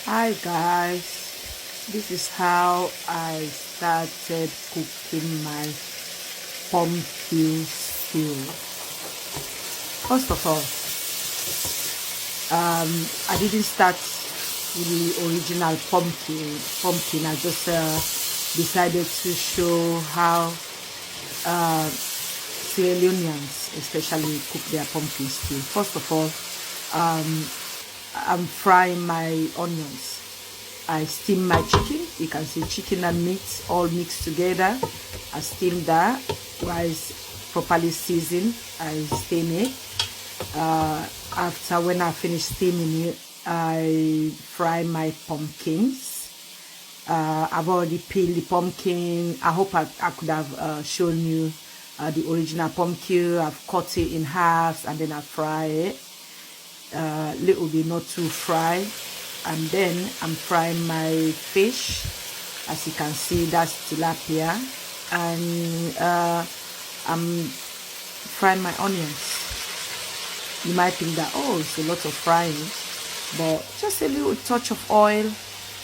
Hi guys, this is how I started cooking my pumpkin stew. First of all, I didn't start with the original pumpkin. I just decided to show how Sierra Leoneans especially cook their pumpkin stew. First of all, I'm frying my onions. I steam my chicken. You can see chicken and meat all mixed together. I steam that. While it's properly seasoned, I steam it. After when I finish steaming it, I fry my pumpkins. I've already peeled the pumpkin. I hope I could have shown you the original pumpkin. I've cut it in halves and then I fry it. Little bit, not too fry. And then I'm frying my fish. As you can see, that's tilapia. And I'm frying my onions. You might think that, oh, it's a lot of frying, but just a little touch of oil,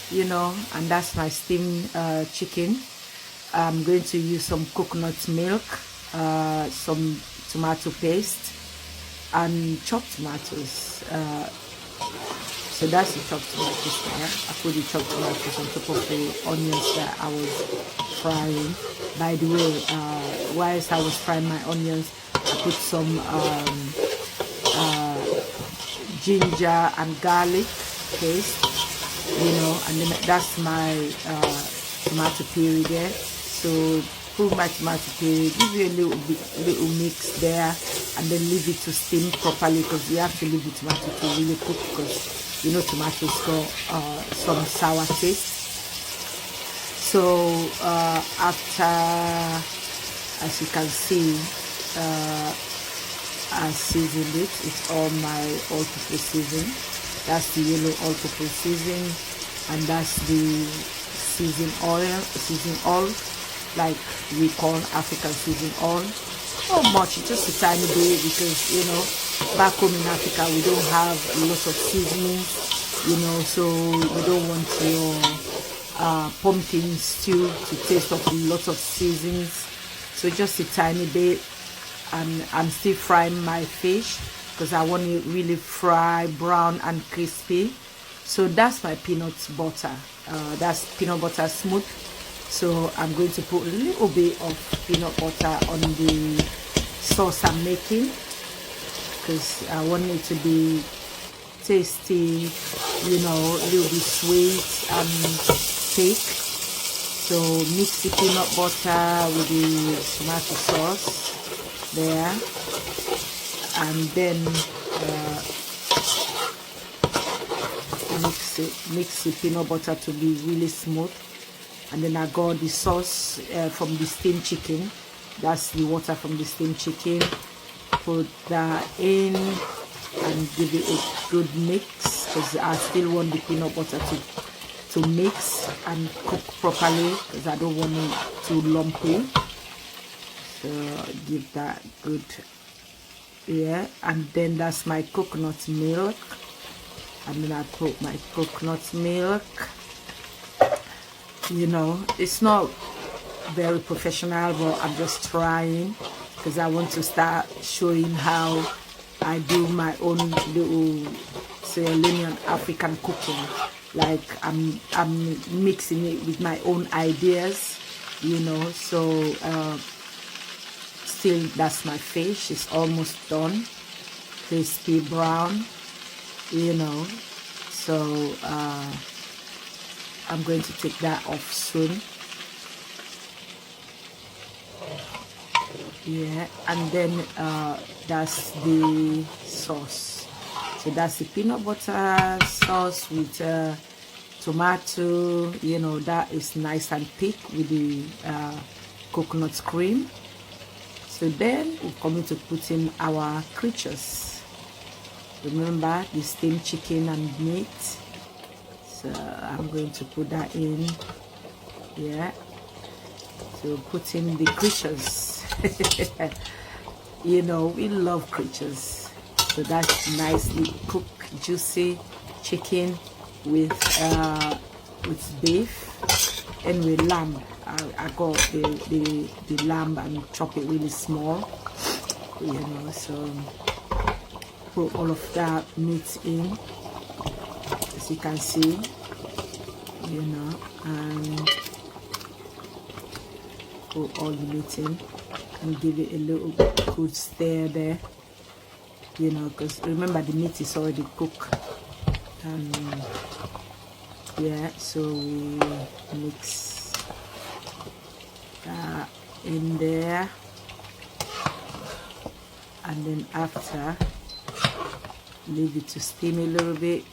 you know. And that's my steamed chicken. I'm going to use some coconut milk, some tomato paste, and chopped tomatoes. So that's the chopped tomatoes there. I put the chopped tomatoes on top of the onions that I was frying. By the way, whilst I was frying my onions, I put some ginger and garlic paste, you know, and then that's my tomato puree there. So put my tomato puree, give you a little mix there, and then leave it to steam properly, because you have to leave the tomato to really cook, because you know tomatoes got some sour taste. So after, as you can see, I seasoned it. It's all my all-purpose season. That's the yellow all-purpose season, and that's the seasoned oil, like we call African seasoned oil. Not much, just a tiny bit, because you know back home in Africa we don't have a lot of seasoning, you know, so you don't want your pumpkin stew to taste of lots of seasonings. So just a tiny bit. And I'm still frying my fish because I want it really fry brown and crispy. So that's my peanut butter. That's peanut butter smooth. So I'm going to put a little bit of peanut butter on the sauce I'm making, because I want it to be tasty, you know, a little bit sweet and thick. So mix the peanut butter with the tomato sauce there, and then mix the peanut butter to be really smooth. And then I got the sauce from the steamed chicken. That's the water from the steamed chicken. Put that in and give it a good mix, because I still want the peanut butter to mix and cook properly, because I don't want it too lumpy. So give that good, yeah. And then that's my coconut milk, and then I put my coconut milk. You know, it's not very professional, but I'm just trying, because I want to start showing how I do my own little Sierra Leonean African cooking. Like I'm mixing it with my own ideas, you know. So still, that's my fish. It's almost done, crispy brown, you know. So I'm going to take that off soon. Yeah, and then that's the sauce. So that's the peanut butter sauce with tomato, you know, that is nice and thick with the coconut cream. So then we're coming to put in our creatures. Remember the steamed chicken and meat. So I'm going to put that in. Yeah. So put in the creatures. You know, we love creatures. So that's nicely cooked, juicy chicken with beef and with lamb. I got the lamb and chop it really small, you know. So put all of that meat in, as you can see, you know, and put all the meat in and give it a little good stir there, you know, because remember the meat is already cooked. Yeah, so we mix that in there, and then after leave it to steam a little bit,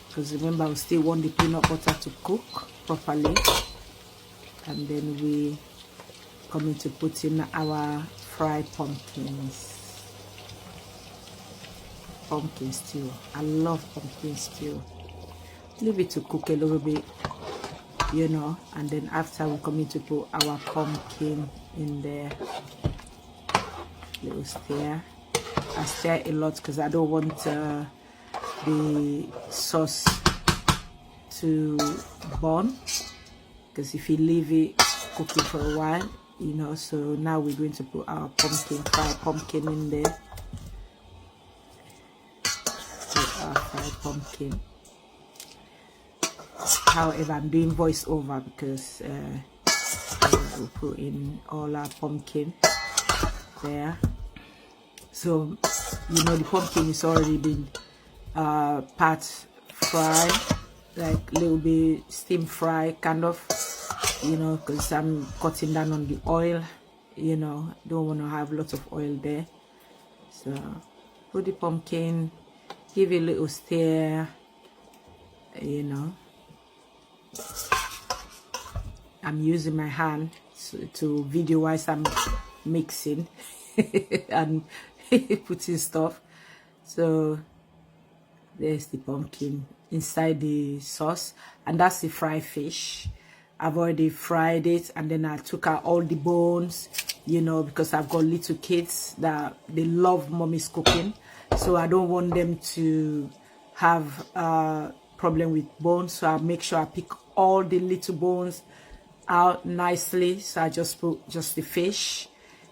because remember we still want the peanut butter to cook properly. And then we coming to put in our fried pumpkin stew. I love pumpkin stew. Leave it to cook a little bit, you know, and then after we're coming to put our pumpkin in there. Little stir. I stir a lot because I don't want the sauce to burn, because if you leave it cooking for a while, you know. So now we're going to put our fried pumpkin in there. Put our fried pumpkin. However, I'm doing voiceover because we'll put in all our pumpkin there. So, you know, the pumpkin is already been part fried, like a little bit steam fry kind of, you know, because I'm cutting down on the oil, you know, don't want to have lots of oil there. So put the pumpkin, give it a little stir, you know. I'm using my hand to video whilst I'm mixing and putting stuff. So there's the pumpkin inside the sauce, and that's the fried fish. I've already fried it, and then I took out all the bones, you know, because I've got little kids that they love mommy's cooking, so I don't want them to have problem with bones. So I make sure I pick all the little bones out nicely. So I just put just the fish,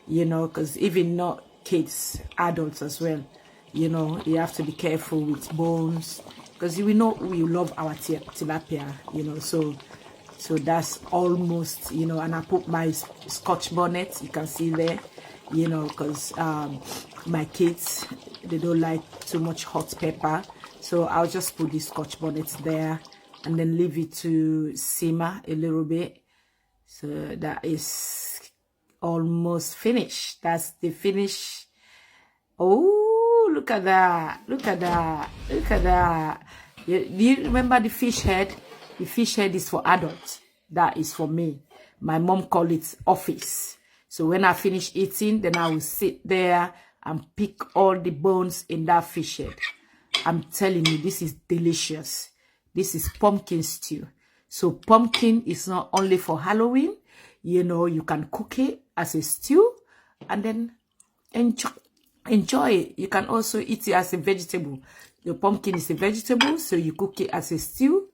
you know, because even not kids, adults as well, you know, you have to be careful with bones, because we know we love our tilapia, you know. So that's almost, you know. And I put my scotch bonnet, you can see there, you know, because my kids, they don't like too much hot pepper. So I'll just put the scotch bonnet there and then leave it to simmer a little bit. So that is almost finished. That's the finish. Oh, look at that. Look at that. Look at that. Do you remember the fish head? The fish head is for adults. That is for me. My mom called it office. So when I finish eating, then I will sit there and pick all the bones in that fish head. I'm telling you, this is delicious. This is pumpkin stew. So pumpkin is not only for Halloween. You know, you can cook it as a stew and then enjoy it. You can also eat it as a vegetable. The pumpkin is a vegetable, so you cook it as a stew